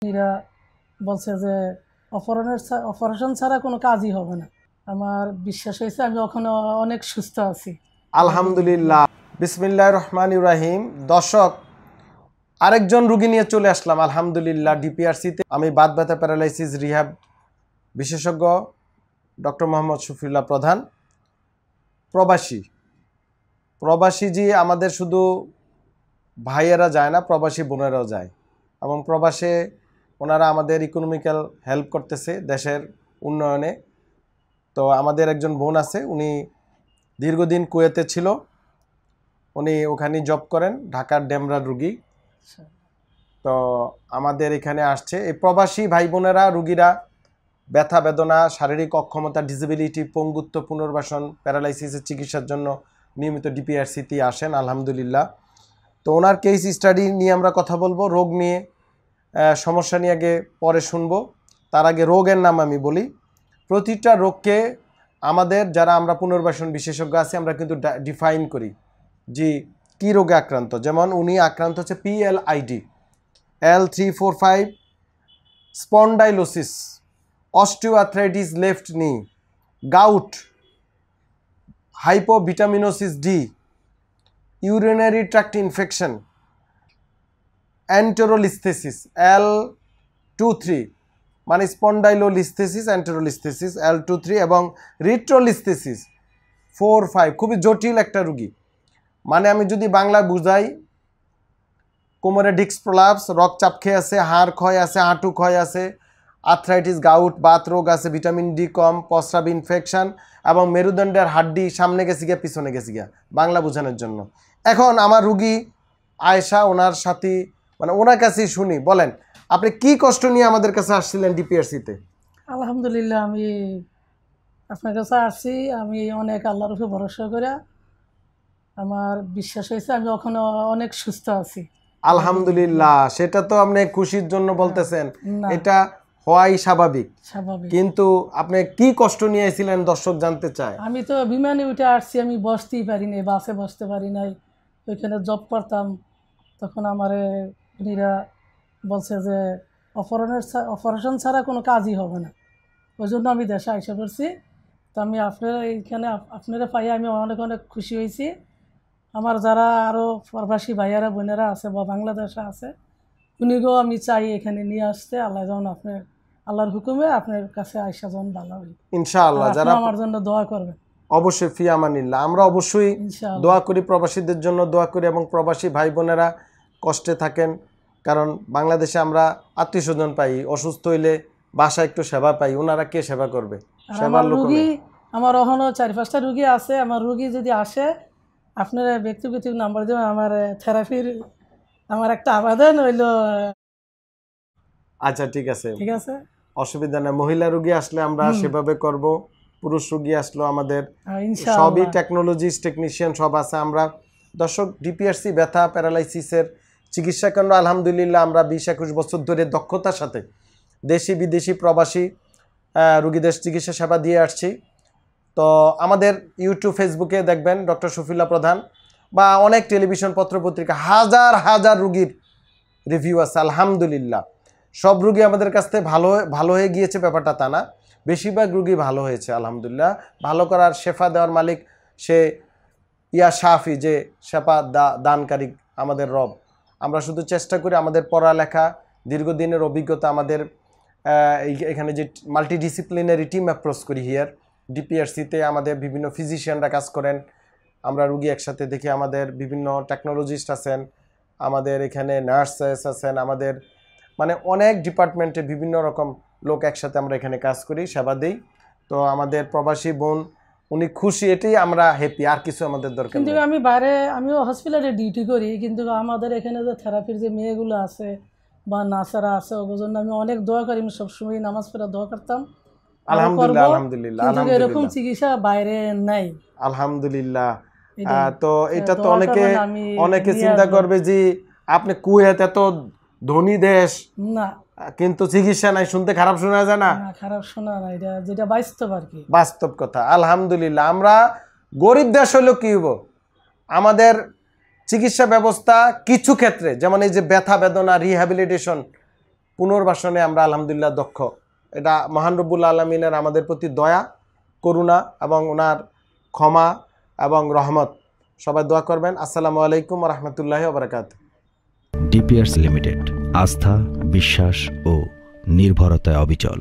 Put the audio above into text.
এরা বলছে যে অপারেশন ছাড়া কোনো কাজই হবে না। আমার বিশ্বাস হয়েছে আমি ওখানে অনেক সুস্থ আছি। আলহামদুলিল্লাহ। বিসমিল্লাহির রহমানির রহিম। দর্শক, আরেকজন রুগী নিয়ে চলে আসলাম আলহামদুলিল্লাহ ডিপিআরসিতে। আমি বাত ব্যথা প্যারালাইসিস রিহ্যাব বিশেষজ্ঞ ডক্টর মোহাম্মদ শফিউল্লাহ প্রধান। প্রবাসী জি আমাদের শুধু ভাইয়েরা যায় না, প্রবাসী বোনেরাও যায় এবং প্রবাসে ওনারা আমাদের ইকোনমিক্যাল হেল্প করতেছে দেশের উন্নয়নে। তো আমাদের একজন বোন আছে, উনি দীর্ঘদিন কুয়েতে ছিল, উনি ওখানে জব করেন, ঢাকার ডেমরার রুগী। তো আমাদের এখানে আসছে এই প্রবাসী ভাই বোনেরা, রুগীরা ব্যথা বেদনা, শারীরিক অক্ষমতা, ডিসেবিলিটি, পঙ্গুত্ব, পুনর্বাসন, প্যারালাইসিসের চিকিৎসার জন্য নিয়মিত ডিপিআরসিতে আসেন আলহামদুলিল্লাহ। তো ওনার কেস স্টাডি নিয়ে আমরা কথা বলবো, রোগ নিয়ে, সমস্যা নিয়ে আগে পরে শুনবো। তার আগে রোগের নাম আমি বলি। প্রতিটা রোগকে আমাদের যারা আমরা পুনর্বাসন বিশেষজ্ঞ আছি আমরা কিন্তু ডিফাইন করি যে কী রোগে আক্রান্ত। যেমন উনি আক্রান্ত হচ্ছে PLID, L345 spondylosis, osteoarthritis left knee, gout, hypovitaminosis D, urinary tract infection, enterolisthesis L23 মানে স্পন্ডাইলোলিস্থেসিস, এন্টেরোলিস্থেসিস L23 এবং রিট্রোলিস্থেসিস 4-5। খুবই জটিল একটা রুগী। মানে আমি যদি বাংলা বুঝাই, কোমরে ডিস্ক প্রলাপস, রক্তচাপ খেয়ে আছে, হাড় ক্ষয় আছে, হাঁটু ক্ষয় আছে, আর্থ্রাইটিস, গাউট, বাত রোগ আছে, ভিটামিন ডি কম, প্রস্রাব ইনফেকশন এবং মেরুদণ্ডের হাড্ডি সামনে গেছে গিয়া পিছনে গেছে গিয়া, বাংলা বোঝানোর জন্য। এখন আমার রুগী আয়েশা, ওনার সাথী, মানে ওনার কাছেই শুনি। বলেন, আপনি কি কষ্ট নিয়ে আমাদের কাছে আসছিলেন ডিপিআরসিতে? আলহামদুলিল্লাহ, আমি আপনার কাছে আসছি। আমি অনেক আল্লাহর উপরে ভরসা করে আমার বিশ্বাস হয়েছে আমি ওখানে অনেক সুস্থ আছি আলহামদুলিল্লাহ। সেটা তো আপনি খুশির জন্য বলতেছেন, এটা হওয়াই স্বাভাবিক। কিন্তু আপনি কি কষ্ট নিয়ে এসেছিলেন দর্শক জানতে চায়। আমি তো বিমানে উঠে আসছি, আমি বসতেই পারি নাই, বাসে বসতে পারি নাই। ওইখানে জব করতাম, তখন আমার উনিরা বলছে যে অপারেশন ছাড়া কোনো কাজই হবে না। ওই জন্য আমি দেশে আইসা পড়ছি। তো আমি আপনারা এইখানে আপনারা পাই আমি অনেক অনেক খুশি হয়েছি। আমার যারা আরও প্রবাসী ভাইয়ারা বোনেরা আছে বা বাংলাদেশে আছে, উনিকেও আমি চাই এখানে নিয়ে আসতে। আল্লাহ যেমন আপনার আল্লাহর হুকুমে আপনার কাছে আইসা যেমন ভালো হয় ইনশাআল্লাহ। যারা আমার জন্য দোয়া করবেন অবশ্যই, ফি আমানিল্লাহ। আমরা অবশ্যই দোয়া করি, প্রবাসীদের জন্য দোয়া করি এবং প্রবাসী ভাই বোনেরা কষ্টে থাকেন। কারণ বাংলাদেশে আমরা আত্মীয় স্বজন পাই, অসুস্থ হইলে বাসায় একটু সেবা পাই, ওনারা কে সেবা করবে? সেবার লোক নেই। আমার ওখানে 4-5টা রুগী আছে। আমার রুগী যদি আসে আপনারা ব্যক্তিগত নাম্বার দেবেন, আমার থেরাপির আমার একটা আবেদন হইল। আচ্ছা, ঠিক আছে, ঠিক আছে, অসুবিধা নেই। মহিলা রুগী আসলে আমরা সেভাবে করব, পুরুষ রুগী আসলেও আমাদের সবই টেকনোলজিস্ট, টেকনিশিয়ান সব আছে। আমরা দর্শক ডিপিআরসি ব্যথা প্যারালাইসিসের চিকিৎসা কেন্দ্র আলহামদুলিল্লাহ আমরা 20-21 বছর ধরে দক্ষতার সাথে দেশি বিদেশি প্রবাসী রুগীদের চিকিৎসা সেবা দিয়ে আসছি। তো আমাদের ইউটিউব, ফেসবুকে দেখবেন ডক্টর শফিউল্লাহ প্রধান, বা অনেক টেলিভিশন, পত্রপত্রিকা, হাজার হাজার রুগীর রিভিউ আছে আলহামদুলিল্লাহ। সব রুগী আমাদের কাছ থেকে ভালো হয়ে গিয়েছে ব্যাপারটা তা না, বেশিরভাগ রুগী ভালো হয়েছে আলহামদুলিল্লাহ। ভালো করার, শেফা দেওয়ার মালিক সে ইয়া শাফি, যে শেফা দানকারী আমাদের রব। আমরা শুধু চেষ্টা করি, আমাদের পড়ালেখা, দীর্ঘদিনের অভিজ্ঞতা, আমাদের এখানে যে মাল্টিডিসিপ্লিনারি টিম অ্যাপ্রোচ করি হিয়ার ডিপিআরসিতে, আমাদের বিভিন্ন ফিজিশিয়ানরা কাজ করেন, আমরা রুগী একসাথে দেখি, আমাদের বিভিন্ন টেকনোলজিস্ট আছেন, আমাদের এখানে নার্সেস আছেন, আমাদের মানে অনেক ডিপার্টমেন্টে বিভিন্ন রকম লোক একসাথে আমরা এখানে কাজ করি, সেবা দিই। তো আমাদের প্রবাসী বোন উনি খুশি, এটাই আমরা হ্যাপি, আর কিছু আমাদের দরকার নেই। কিন্তু আমি বাইরে, আমিও হসপিটালে ডিউটি করি, কিন্তু আমাদের এখানে যে থেরাপির যে মেয়েগুলো আছে বা নার্সারা আছে, ওর জন্য আমি অনেক দোয়া করি। আমি সবসময় নামাজ পড়ে দোয়া করতাম আলহামদুলিল্লাহ আলহামদুলিল্লাহ কিন্তু এরকম চিকিৎসা বাইরে নাই আলহামদুলিল্লাহ। তো এটা তো অনেকে চিন্তা করবে যে আপনি কুয়েত এত ধনী দেশ, না কিন্তু চিকিৎসা নাই, শুনতে খারাপ শোনা যায় না? খারাপ শোনা না, এটা যেটা বাস্তব আর কি, বাস্তব কথা। আলহামদুলিল্লাহ। আমরা গরিব দেশ হইলেও কি হইব, আমাদের চিকিৎসা ব্যবস্থা কিছু ক্ষেত্রে, যেমন এই যে ব্যথা বেদনা রিহ্যাবিলিটেশন, পুনর্বাসনে আমরা আলহামদুলিল্লাহ দক্ষ। এটা মহান রব্বুল আলমিনের আমাদের প্রতি দয়া, করুণা এবং ওনার ক্ষমা এবং রহমত। সবাই দোয়া করবেন। আসসালামু আলাইকুম ওয়া রাহমাতুল্লাহি ওয়া বারাকাতুহু। ডিপিআরসি লিমিটেড, আস্থা, বিশ্বাস ও নির্ভরতায় অবিচল।